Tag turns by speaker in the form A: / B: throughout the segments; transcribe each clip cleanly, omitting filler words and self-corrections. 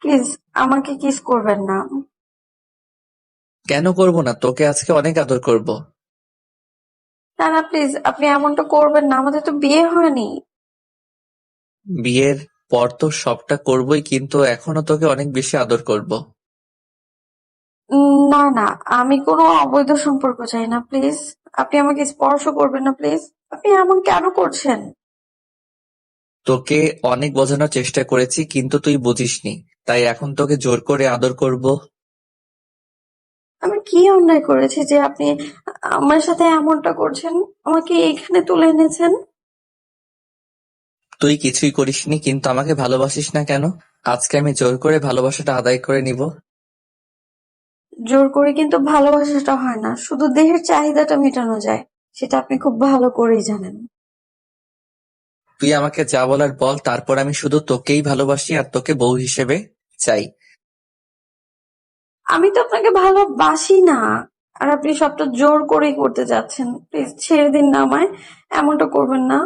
A: Please আমাকে kiss করবেন না।
B: কেন করব না? তোকে আজকে অনেক আদর করব।
A: না না প্লিজ, আপনি এমনটা করবেন না, আমাদের তো বিয়ে হয়নি।
B: বিয়ের পর তো সবটা করবই, কিন্তু এখনো তোকে অনেক বেশি আদর করব।
A: না না, আমি কোনো অবৈধ সম্পর্ক চাই না প্লিজ। আপনি আমাকে স্পর্শ করবেন না প্লিজ। আপনি এমন কেন করছেন?
B: তোকে অনেক বোঝানোর চেষ্টা করেছি, কিন্তু তুই বুঝিসনি। তাই এখন তোকে জোর করে আদর করব।
A: আমি কি অন্যায় করেছি যে আপনি আমার সাথে এমনটা করছেন, আমাকে এখানে তুলে এনেছেন?
B: তুই কিছুই করিসনি, কিন্তু আমাকে ভালোবাসিস না কেন? আজকে আমি জোর করে ভালোবাসাটা আদায় করে নিব।
A: জোর করে কিন্তু ভালোবাসাটা হয় না, শুধু দেহের চাহিদাটা মেটানো যায়। সেটা আপনি খুব ভালো করেই জানেন।
B: তুই আমাকে যা বলার বল, তারপর আমি শুধু তোকেই ভালোবাসি আর তোকে বউ হিসেবে চাই।
A: আমি তো আপনাকে ভালোবাসি না, আর আপনি সবটা জোর করেই করতে যাচ্ছেন। প্লিজ ছেড়ে দিন না আমায়, এমনটা করবেন না।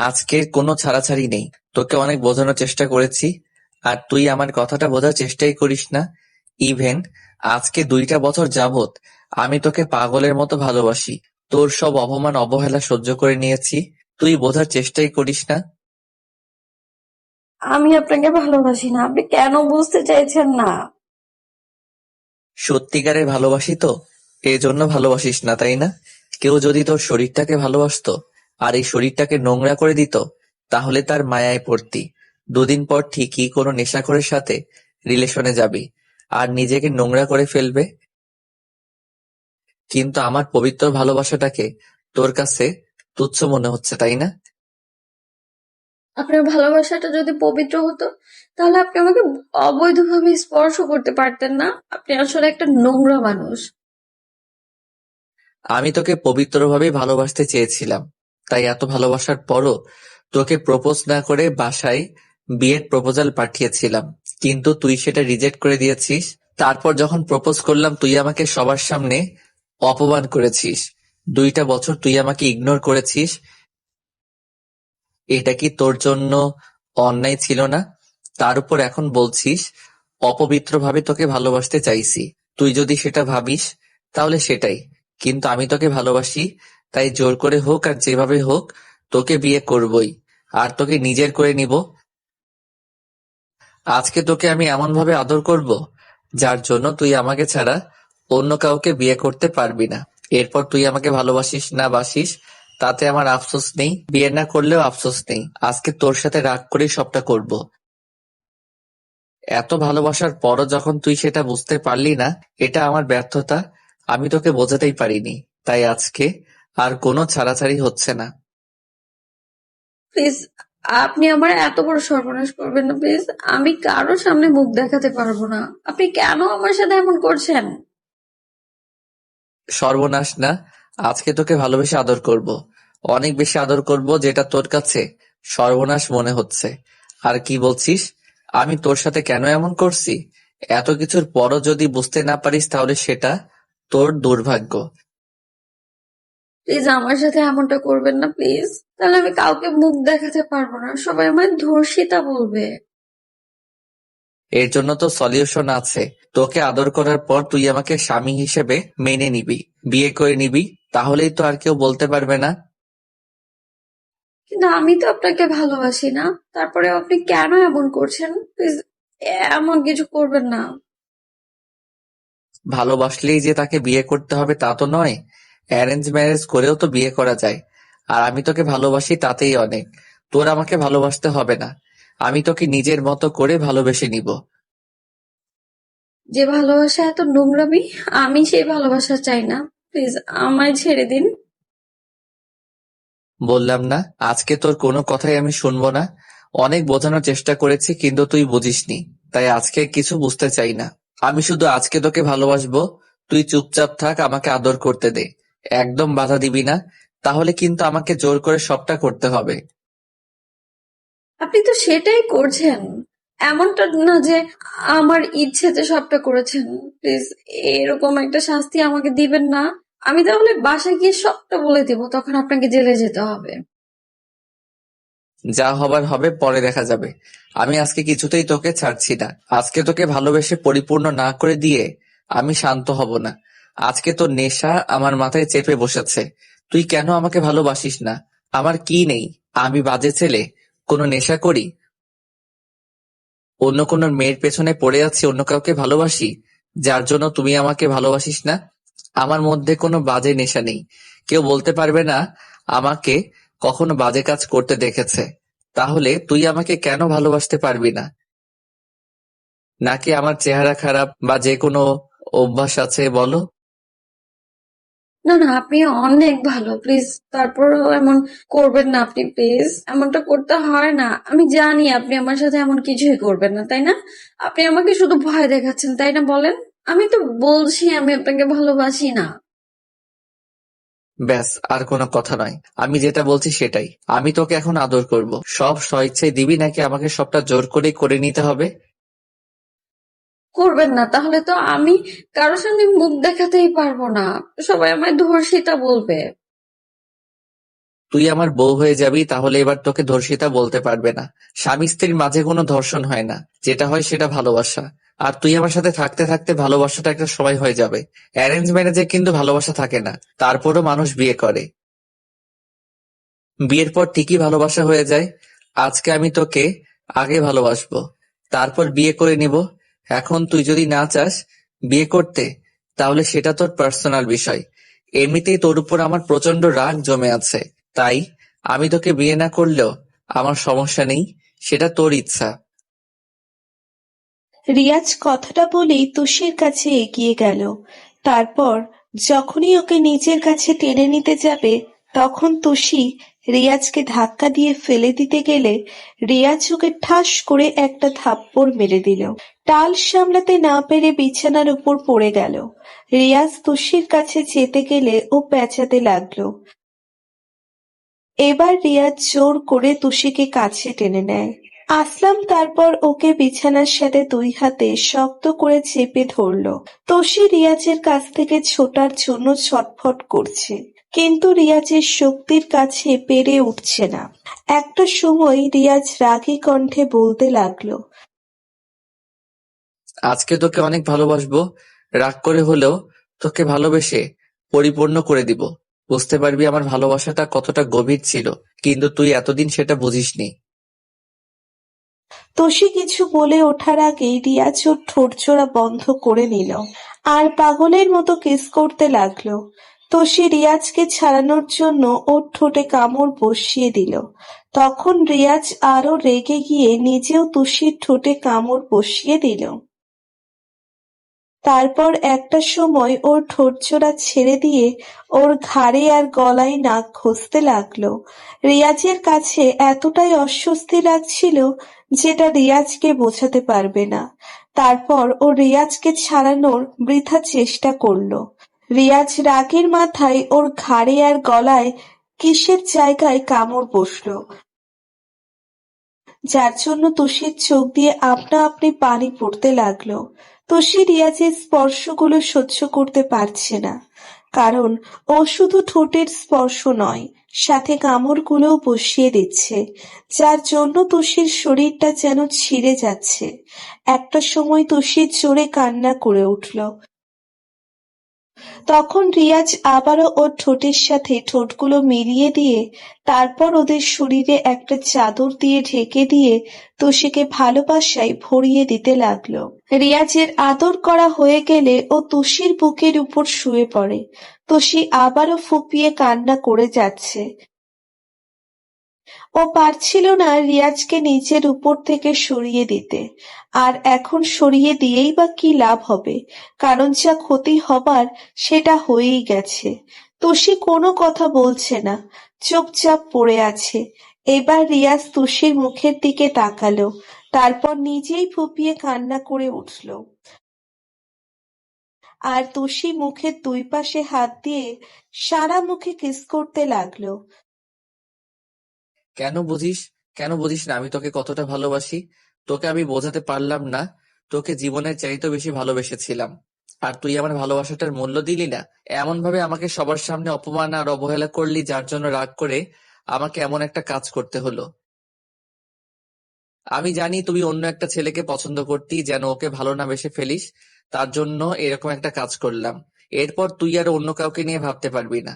B: আজকের কোনো ছাড়াছাড়ি নেই। তোকে অনেক বোঝানোর চেষ্টা করেছি, আর তুই আমার কথাটা বোঝার চেষ্টাই করিস না। ইভেন আজকে 2টা বছর যাবত আমি তোকে পাগলের মতো ভালোবাসি। তোর সব অপমান অবহেলা সহ্য করে নিয়েছি, তুই বোঝার চেষ্টাই করিস না।
A: আমি আপনাকে ভালোবাসি না, আপনি কেন বুঝতে চাইছেন না?
B: সত্যিকারের ভালোবাসি তো, এজন্য ভালোবাসিস না, তাই না? কেউ যদি তোর শরীরটাকে ভালোবাসতো আর এই শরীরটাকে নোংরা করে দিত, তাহলে তার মায়ায় পড়তি। 2 দিন পর ঠিকই কোনো নেশাখোরের সাথে রিলেশনে যাবি আর নিজেকে নোংরা করে ফেলবে। কিন্তু আমার পবিত্র ভালোবাসাটাকে তোর কাছে তুচ্ছ মনে হচ্ছে, তাই না?
A: আপনার ভালোবাসাটা যদি পবিত্র হতো, তাহলে আপনি আমাকে অবৈধভাবে স্পর্শ করতে পারতেন না। আপনি আসলে একটা নোংরা মানুষ।
B: আমি তোকে পবিত্রভাবেই ভালোবাসতে চেয়েছিলাম, তাই এত ভালোবাসার পরও তোকে প্রপোজ না করে বাসায় বিয়ের প্রপোজাল পাঠিয়েছিলাম, কিন্তু তুই সেটা রিজেক্ট করে দিয়েছিস। তারপর যখন প্রপোজ করলাম, তুই আমাকে সবার সামনে অপমান করেছিস। 2টা বছর তুই আমাকে ইগনোর করেছিস। এটা কি তোর জন্য অন্যায় ছিল না? তার উপর এখন বলছিস অপবিত্রভাবে তোকে ভালোবাসতে চাইছি। তুই যদি সেটা ভাবিস তাহলে সেটাই, কিন্তু আমি তোকে ভালোবাসি, তাই জোর করে হোক আর যেভাবে হোক তোকে বিয়ে করবই, আর তোকে নিজের করে নিব। আজকে তোকে আমি এমন ভাবে আদর করব যার জন্য তুই আমাকে ছাড়া অন্য কাউকে বিয়ে করতে পারবি না। এরপর তুই আমাকে ভালোবাসিস না বাসিস তাতে আমার আফসোস নেই, বিয়ে না করলেও আফসোস নেই। আজকে তোর সাথে রাগ করেই সবটা করব। এত ভালোবাসার পরও যখন তুই সেটা বুঝতে পারলি না, এটা আমার ব্যর্থতা। আমি তোকে বোঝাতেই পারিনি, তাই আজকে আর কোনো ছাড়াছাড়ি হচ্ছে না।
A: প্লিজ, আপনি আমার এত বড় সর্বনাশ করবেন না প্লিজ। আমি কারোর সামনে মুখ দেখাতে পারবো না। আপনি কেন আমার সাথে এমন করছেন?
B: সর্বনাশ না, আজকে তোকে ভালোবেসে আদর করব, অনেক বেশি আদর করব, যেটা তোর কাছে সর্বনাশ মনে হচ্ছে। আর কি বলছিস? আমি তোর সাথে কেন এমন করছি? এত কিছুর পরও যদি বুঝতে না পারিস তাহলে সেটা তোর দুর্ভাগ্য।
A: প্লিজ আমার সাথে এমনটা করবেন না প্লিজ। তাহলে আমি কাউকে মুখ দেখাতে পারবো না, সবাই আমায় ধর্ষিতা বলবে।
B: এর জন্য তো সলিউশন আছে। তোকে আদর করার পর তুই আমাকে স্বামী হিসেবে মেনে নিবি, বিয়ে করে নিবি, তাহলেই তো আর কেউ বলতে পারবে না।
A: কিন্তু আমি তো আপনাকে ভালোবাসি না। তারপরে আপনি কেন এমন করছেন? প্লিজ এমন কিছু করবেন না।
B: ভালোবাসলেই যে তাকে বিয়ে করতে হবে তা তো নয়, অ্যারেঞ্জ ম্যারেজ করেও তো বিয়ে করা যায়। আর আমি তোকে ভালোবাসি, তাতেই অনেক। তোর আমাকে ভালোবাসতে হবে না, আমি তোকে নিজের মতো করে ভালোবেসে নিব।
A: যে ভালোবাসা এত নোংরামি, আমি সেই ভালোবাসা চাই না। প্লিজ আমায় ছেড়ে দিন।
B: বললাম না, আজকে তোর কোনো কথাই আমি শুনবো না। অনেক বোঝানোর চেষ্টা করেছি, কিন্তু তুই বুঝিসনি, তাই আজকে কিছু বুঝতে চাই না। আমি শুধু আজকে তোকে ভালোবাসবো। তুই চুপচাপ থাক, আমাকে আদর করতে দে। একদম বাধা দিবি না, তাহলে কিন্তু আমাকে জোর করে সবটা করতে হবে।
A: আপনি তো সেটাই করছেন। এমনটা না যে আমার ইচ্ছেতে সবটা করেছেন। প্লিজ এরকম একটা শাস্তি আমাকে দিবেন না। আমি তাহলে বাসায় গিয়ে সবটা বলে দিব, তখন আপনাকে জেলে যেতে হবে।
B: যা হবার হবে, পরে দেখা যাবে। আমি আজকে কিছুতেই তোকে ছাড়ছি না। আজকে তোকে ভালোবেসে পরিপূর্ণ না করে দিয়ে আমি শান্ত হব না। আজকে তোর নেশা আমার মাথায় চেপে বসেছে। তুই কেন আমাকে ভালোবাসিস না? আমার কি নেই? আমি বাজে ছেলে? কোনো নেশা করি? অন্য কোনো মেয়ের পেছনে পড়ে আছি, অন্য কাউকে ভালোবাসি, যার জন্য তুমি আমাকে ভালোবাসিস না? আমার মধ্যে কোনো বাজে নেশা নেই। কেউ বলতে পারবে না আমাকে কখনো বাজে কাজ করতে দেখেছে। তাহলে তুই আমাকে কেন ভালোবাসতে পারবি না? নাকি আমার চেহারা খারাপ বা যে কোনো অভ্যাস আছে, বলো?
A: না না, আপনি অনেক ভালো, প্লিজ। তারপরেও এমন করবেন না আপনি, প্লিজ। এমনটা করতে হয় না। আমি জানি আপনি আমার সাথে এমন কিছুই করবেন না, তাই না? আপনি আমাকে শুধু ভয় দেখাচ্ছেন, তাই না? বলেন। আমি তো বলছি আমি আপনাকে ভালোবাসি না।
B: ব্যাস, আর কোনো কথা নয়। আমি যেটা বলছি সেটাই। আমি তোকে এখন আদর করব। সব স্বইচ্ছায় দিবি নাকি আমাকে সবটা জোর করেই করে নিতে হবে?
A: করবেন না, তাহলে তো আমি কারোর সামনে মুখ দেখাতেই পারবো না। সবাই আমায় ধর্ষিতা বলবে।
B: তুই আমার বউ হয়ে যাবি, তাহলে এবার তোকে ধর্ষিতা বলতে পারবে না। স্বামী স্ত্রীর মাঝে কোনো ধর্ষণ হয় না। যেটা হয় সেটা ভালোবাসা। আর তুই আমার সাথে থাকতে থাকতে ভালোবাসাটা একটা সময় হয়ে যাবে। অ্যারেঞ্জ ম্যারেজে কিন্তু ভালোবাসা থাকে না, তারপরও মানুষ বিয়ে করে। বিয়ের পর ঠিকই ভালোবাসা হয়ে যায়। আজকে আমি তোকে আগে ভালোবাসবো, তারপর বিয়ে করে নিব। এখন তুই যদি না চাস বিয়ে করতে, তাহলে সেটা তোর পার্সোনাল বিষয়। এমনিতেই তোর উপর আমার প্রচন্ড রাগ জমে আছে। তাই আমি তোকে বিয়ে না করলেও আমার সমস্যা নেই, সেটা তোর ইচ্ছা।
C: রিয়াজ কথাটা বলেই তুষির কাছে এগিয়ে গেল। তারপর যখনই ওকে নিজের কাছে টেনে নিতে যাবে, তখন তুষি রিয়াজকে ধাক্কা দিয়ে ফেলে দিতে গেলে রিয়াজ ওকে ঠাস করে একটা থাপ্পড় মেরে দিল। টাল সামলাতে না পেরে বিছানার উপর পড়ে গেল। রিয়াজ তুষির কাছে যেতে গেলে ও পেঁচাতে লাগলো। এবার রিয়াজ জোর করে তুষিকে কাছে টেনে নেয়। আসলাম তারপর ওকে বিছানার সাথে দুই হাতে শক্ত করে চেপে ধরল। তোষি রিয়াজের কাছ থেকে ছোটার জন্য ছটফট করছে, কিন্তু রিয়াজের শক্তির কাছে পেরে উঠছে না। একটা সময় রিয়াজ রাগী কণ্ঠে বলতে লাগলো,
B: আজকে তোকে অনেক ভালোবাসবো। রাগ করে হলেও তোকে ভালোবেসে পরিপূর্ণ করে দিব। বুঝতে পারবি আমার ভালোবাসাটা কতটা গভীর ছিল, কিন্তু তুই এতদিন সেটা বুঝিসনি।
C: তোষি কিছু বলে ওঠার আগেই রিয়াজ ওর ঠোঁটজোড়া বন্ধ করে নিল আর পাগলের মতো কিস করতে লাগলো। তোষি রিয়াজকে ছাড়ানোর জন্য ওর ঠোঁটে কামড় বসিয়ে দিল। তখন রিয়াজ আরো রেগে গিয়ে নিজেও তুষির ঠোঁটে কামড় বসিয়ে দিল। তারপর একটা সময় ওর ঠোঁটজোড়া ছেড়ে দিয়ে ওর ঘাড়ে আর গলায় নাক ঘষতে লাগলো। রিয়াজের কাছে এতটাই অস্বস্তি লাগছিল যেটা রিয়াজকে বোঝাতে পারবে না। তারপর ও রিয়াজকে ছাড়ানোর বৃথা চেষ্টা করলো। রিয়াজ রাগের মাথায় ওর ঘাড়ে আর গলায় কিসের জায়গায় কামড় বসলো, যার জন্য তুষির চোখ দিয়ে আপনা আপনি পানি পড়তে লাগলো। তুষি রিয়াজের স্পর্শগুলো সহ্য করতে পারছে না, কারণ ও শুধু ঠোঁটের স্পর্শ নয়, সাথে কামড়গুলোও বসিয়ে দিচ্ছে, যার জন্য তুষির শরীরটা যেন ছিঁড়ে যাচ্ছে। একটা সময় তুষির জোরে কান্না করে উঠল। তখন রিয়াজ আবারও ওর ঠোঁটের সাথে ঠোঁটগুলো মিলিয়ে দিয়ে তারপর ওদের শরীরে একটা চাদর দিয়ে ঢেকে দিয়ে তোষিকে ভালোবাসায় ভরিয়ে দিতে লাগলো। রিয়াজের আদর করা হয়ে গেলে ও তুষির বুকের উপর শুয়ে পড়ে। তুষি আবারও ফুঁপিয়ে কান্না করে যাচ্ছে। ও পারছিল না রিয়াজকে নিজের উপর থেকে সরিয়ে দিতে। আর এখন সরিয়ে দিয়েই বা কি লাভ হবে, কারণ যা ক্ষতি হবার সেটা হয়েই গেছে। তুষি কোনো কথা বলছে না, চুপচাপ পড়ে আছে। এবার রিয়াজ তুষির মুখের দিকে তাকালো, তারপর নিজেই ফুঁপিয়ে কান্না করে উঠল। আর তুষি মুখের দুই পাশে হাত দিয়ে সারা মুখে কিস করতে লাগলো।
B: কেন বুঝিস কেন বুঝিস না আমি তোকে কতটা ভালোবাসি? তোকে আমি বোঝাতে পারলাম না। তোকে জীবনের চাইতেও বেশি ভালোবেসেছিলাম। আর তুই আমার ভালোবাসাটার মূল্য দিলি না। এমন ভাবে আমাকে সবার সামনে অপমান আর অবহেলা করলি, যার জন্য রাগ করে আমাকে এমন একটা কাজ করতে হলো। আমি জানি তুমি অন্য একটা ছেলেকে পছন্দ করতি, যেন ওকে ভালো না বেসে ফেলিস, তার জন্য এরকম একটা কাজ করলাম। এরপর তুই আর অন্য কাউকে নিয়ে ভাবতে পারবি না।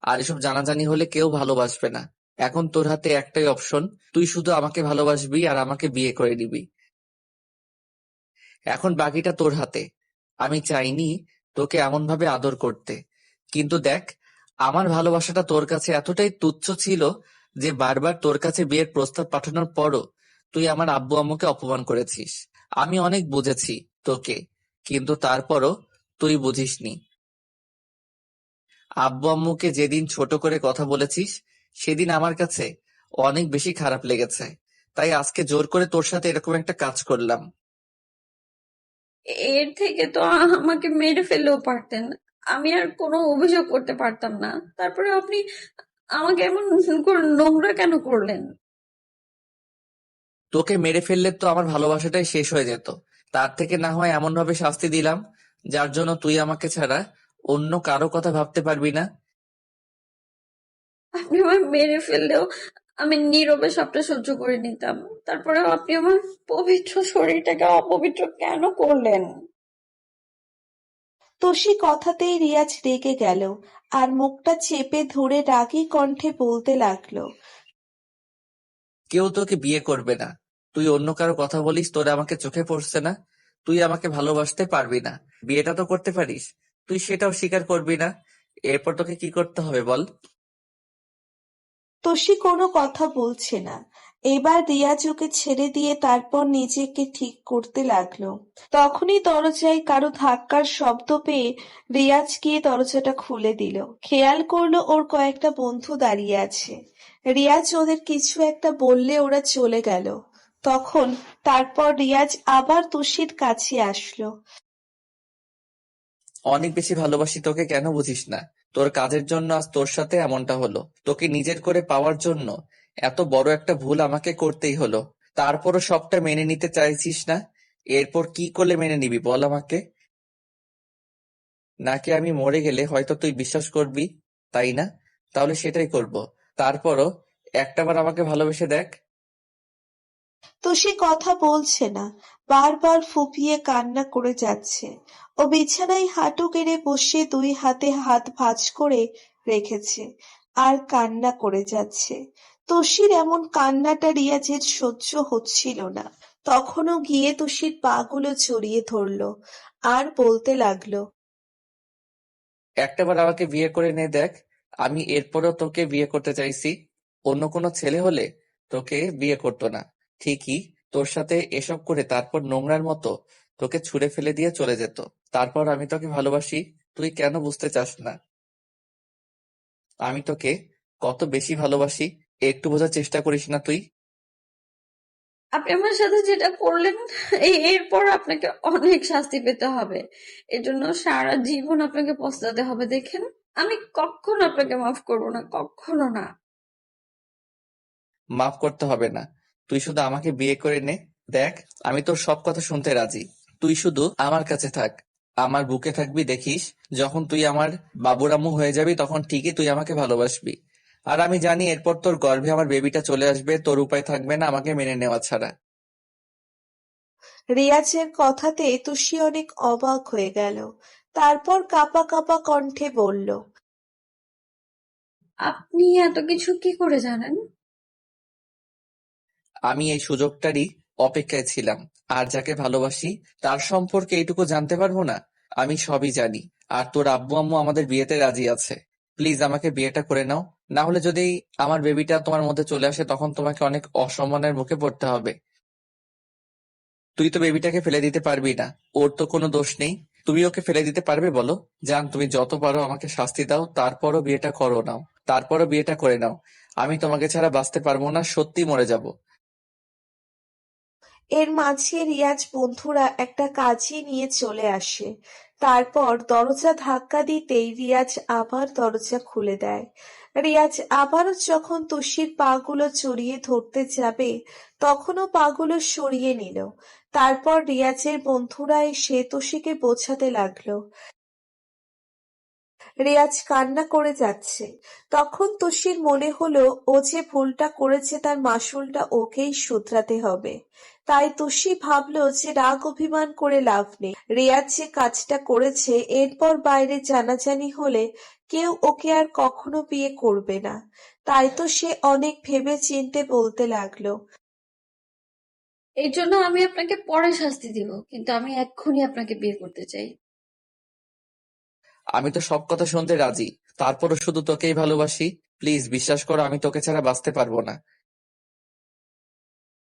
B: আর এসব জানাজানি হলে কেউ ভালোবাসবে না। এখন তোর হাতে একটাই অপশন, তুই শুধু আমাকে ভালোবাসবি আর আমাকে বিয়ে করে নিবি। এখন বাকিটা তোর হাতে। আমি চাইনি তোকে এমন ভাবে আদর করতে, কিন্তু দেখ, আমার ভালোবাসাটা তোর কাছে এতটাই তুচ্ছ ছিল যে বারবার তোর কাছে বিয়ের প্রস্তাব পাঠানোর পরও তুই আমার আব্বু আম্মুকে অপমান করেছিস। আমি অনেক বুঝেছি তোকে, কিন্তু তারপরও তুই বুঝিসনি। আব্বু আম্মুকে যেদিন ছোট করে কথা বলেছিস, সেদিন আমার কাছে অনেক বেশি খারাপ লেগেছে। তাই আজকে জোর করে তোর সাথে এরকম একটা কাজ করলাম।
A: এর থেকে তো আমাকে মেরে ফেললেও পারতেন, আমি আর কোনো অভিযোগ করতে পারতাম না। তারপরে আপনি আমাকে এমন করে নোংরা কেন করলেন?
B: তোকে মেরে ফেললে তো আমার ভালোবাসাটাই শেষ হয়ে যেত। তার থেকে না হয় এমন ভাবে শাস্তি দিলাম যার জন্য তুই আমাকে ছাড়া অন্য কারো কথা ভাবতে পারবি না।
A: আপনি আমায় মেরে ফেললেও আমি নীরবে সবটা সহ্য করে নিতাম। তারপরেও আপনি আমার পবিত্র শরীরটাকে অপবিত্র কেন করলেন?
C: তোষি কথাতেই রিয়াজ রেগে গেল আর মুখটা চেপে ধরে রাগী কণ্ঠে বলতে লাগলো।
B: কেউ তোকে বিয়ে করবে না। তুই অন্য কারো কথা বলিস, তোরা আমাকে চোখে পড়ছে না? তুই আমাকে ভালোবাসতে পারবি না, বিয়েটা তো করতে পারিস। তুই সেটাও স্বীকার করবি না। এরপর তোকে কি করতে হবে বল?
C: তোষি কোনো কথা বলছে না। এবার রিয়াজ ওকে ছেড়ে দিয়ে তারপর নিজেকে ঠিক করতে লাগলো। তখনই দরজায় কারো ধাক্কার শব্দ পেয়ে রিয়াজ গিয়ে দরজাটা খুলে দিল। খেয়াল করলো ওর কয়েকটা বন্ধু দাঁড়িয়ে আছে। রিয়াজ ওদের কিছু একটা বললে ওরা চলে গেল। তখন তারপর রিয়াজ আবার তোষির কাছে আসলো।
B: অনেক বেশি ভালোবাসি তোকে, কেন বুঝিস না? তোর কাজের জন্য আজ তোর সাথে এমনটা হলো। তোকে নিজের করে পাওয়ার জন্য এত বড় একটা ভুল আমাকে করতেই হলো। তারপরও সবটা মেনে নিতে চাইছিস না। এরপর কি করলে মেনে নিবি বল আমাকে? নাকি আমি মরে গেলে হয়তো তুই বিশ্বাস করবি, তাই না? তাহলে সেটাই করব। তারপরও একটাবার আমাকে ভালোবেসে দেখ।
C: তো সে কথা বলছে না, বারবার ফুঁপিয়ে কান্না করে যাচ্ছে। ও বিছানায় হাঁটু গেড়ে বসে দুই হাতে হাত ভাঁজ করে রেখেছে আর কান্না করে যাচ্ছে। তোষির এমন কান্নাটা রিয়াজের সহ্য হচ্ছিল না। তখনও গিয়ে তোষির পা গুলো জড়িয়ে ধরলো আর বলতে লাগলো।
B: একটাবার আমাকে বিয়ে করে নে দেখ। আমি এরপরও তোকে বিয়ে করতে চাইছি। অন্য কোনো ছেলে হলে তোকে বিয়ে করতো না। ঠিকই তোর সাথে এসব করে তারপর নোংরার মতো তোকে ছুঁড়ে ফেলে দিয়ে চলে যেত। তারপর আমি তোকে ভালোবাসি, তুই কেন বুঝতে চাস না? আমি তোকে কত বেশি ভালোবাসি, একটু বোঝার চেষ্টা করিস না তুই?
A: আপনি আমার সাথে যেটা করলেন, এরপর আপনাকে অনেক শাস্তি পেতে হবে। এর জন্য সারা জীবন আপনাকে পস্তাতে হবে। দেখেন, আমি কখনো আপনাকে মাফ করবো না, কখনো না।
B: মাফ করতে হবে না, তুই শুধু আমাকে বিয়ে করে নে। দেখ, আমি তোর সব কথা শুনতে রাজি। তুই শুধু আমার কাছে থাক, আমার বুকে থাকবি। দেখিস, যখন তুই আমার বাবুরাম্মু হয়ে যাবি তখন ঠিকই তুই আমাকে ভালোবাসবি। আর আমি জানি এরপর তোর গর্ভে আমার বেবিটা চলে আসবে, তোর উপায় থাকবে না আমাকে মেনে নেওয়া ছাড়া।
C: রিয়াজের কথাতে তুষি অনেক অবাক হয়ে গেল। তারপর কাঁপা কাঁপা কণ্ঠে বলল।
A: আপনি এত কিছু কি করে জানেন?
B: আমি এই সুযোগটারই অপেক্ষায় ছিলাম। আর যাকে ভালোবাসি তার সম্পর্কে এইটুকু জানতে পারবো না? আমি সবই জানি। আর তোর আব্বু আম্মু আমাদের বিয়েতে রাজি আছে। প্লিজ আমাকে বিয়েটা করে নাও। না হলে যদি আমার বেবিটা তোমার মধ্যে চলে আসে তখন তোমাকে অনেক অসম্মানের মুখে পড়তে হবে। তুই তো বেবিটাকে ফেলে দিতে পারবি না, ওর তো কোনো দোষ নেই। তুমি ওকে ফেলে দিতে পারবে বলো? জান, তুমি যত পারো আমাকে শাস্তি দাও, তারপরও বিয়েটা করো নাও। তারপরও বিয়েটা করে নাও। আমি তোমাকে ছাড়া বাঁচতে পারবো না, সত্যি মরে যাব।
C: এর মাঝে রিয়াজ বন্ধুরা একটা কাজে নিয়ে চলে আসে। তারপর দরজা ধাক্কা দিতেই রিয়াজ আবার দরজা খুলে দেয়। রিয়াজ আবারও যখন তুষির পাগুলো জড়িয়ে ধরতে যাবে তখনও পাগুলো সরিয়ে নিল। তারপর রিয়াজের বন্ধুরা এসে তুষিকে বোঝাতে লাগলো। রিয়াজ কান্না করে যাচ্ছে। তখন তুষির মনে হলো ও যে ভুলটা করেছে তার মাসুলটা ওকেই শুধরাতে হবে। তাই তুষি ভাবলো যে রাগ অভিমান করে লাভ নেই। রিয়াজ যে কাজটা করেছে এরপর বাইরে জানাজানি হলে কেউ ওকে আর কখনো বিয়ে করবে না। তাই তো সে অনেক ভেবে চিন্তে বলতে লাগলো।
A: এই জন্য আমি আপনাকে পরে শাস্তি দিব, কিন্তু আমি এক্ষুনি আপনাকে বিয়ে করতে চাই।
B: আমি তো সব কথা শুনতে রাজি, তারপরও শুধু তোকেই ভালোবাসি। প্লিজ বিশ্বাস কর, আমি তোকে ছাড়া বাঁচতে পারবো না।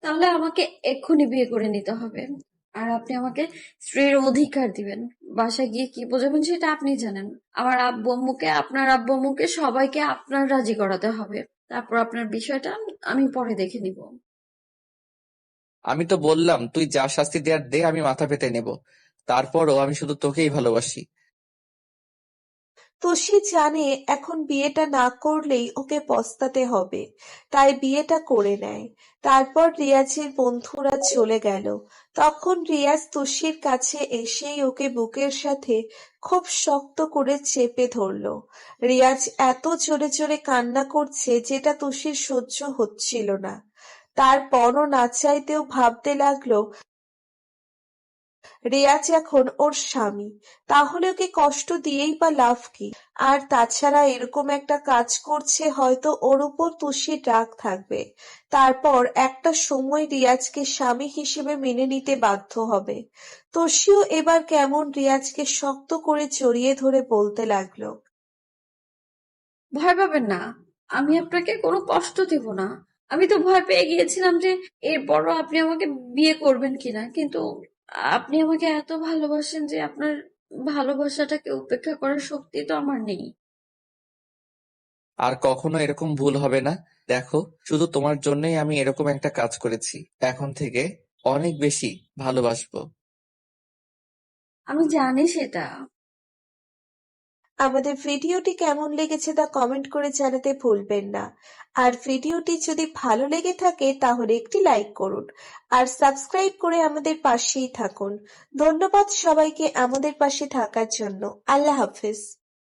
A: তাহলে আমাকে এক্ষুনি বিয়ে করে নিতে হবে। আর আপনি আমাকে স্ত্রীর অধিকার দিবেন। বাসায় গিয়ে কি বোঝাবেন সেটা আপনি জানেন। আমার আব্বু আম্মুকে, আপনার আব্বু আম্মুকে, সবাইকে আপনার রাজি করাতে হবে। তারপর আপনার বিষয়টা আমি পরে দেখে নিব।
B: আমি তো বললাম তুই যা শাস্তি দেয়ার দে, আমি মাথা পেতে নেব। তারপরও আমি শুধু তোকেই ভালোবাসি।
C: তুষি জানে এখন বিয়েটা না করলেই ওকে পস্তাতে হবে, তাই বিয়েটা করে নেয়। তারপর রিয়াজের বন্ধুরা চলে গেল। তখন রিয়াজ তুষির কাছে এসেই ওকে বুকের সাথে খুব শক্ত করে চেপে ধরলো। রিয়াজ এত জোরে জোরে কান্না করছে যেটা তুষির সহ্য হচ্ছিল না। তারপরও না চাইতেও ভাবতে লাগলো রিয়াজ এখন ওর স্বামী, তাহলে ওকে কষ্ট দিয়েই বা লাভ কি? আর তাছাড়া এরকম একটা কাজ করছে হয়তো ওর উপর তুষির রাগ থাকবে। তারপর একটা সময় রিয়াজকে স্বামী হিসেবে মেনে নিতে বাধ্য হবে। তুষিও এবার কেমন রিয়াজকে শক্ত করে জড়িয়ে ধরে বলতে লাগলো।
A: ভয় পাবেন না, আমি আপনাকে কোনো কষ্ট দেব না। আমি তো ভয় পেয়ে গিয়েছিলাম যে এরপরও আপনি আমাকে বিয়ে করবেন কিনা, কিন্তু আপনি আমাকে এত ভালোবাসেন যে আপনার ভালোবাসাটাকে উপেক্ষা করার শক্তি তো আমার নেই।
B: আর কখনো এরকম ভুল হবে না। দেখো, শুধু তোমার জন্যই আমি এরকম একটা কাজ করেছি। এখন থেকে অনেক বেশি ভালোবাসবো।
A: আমি জানি সেটা।
C: আমাদের ভিডিওটি কেমন লেগেছে তা কমেন্ট করে জানাতে ভুলবেন না। আর ভিডিওটি যদি ভালো লেগে থাকে তাহলে একটি লাইক করুন আর সাবস্ক্রাইব করে আমাদের পাশেই থাকুন। ধন্যবাদ সবাইকে আমাদের পাশে থাকার জন্য। আল্লাহ হাফেজ।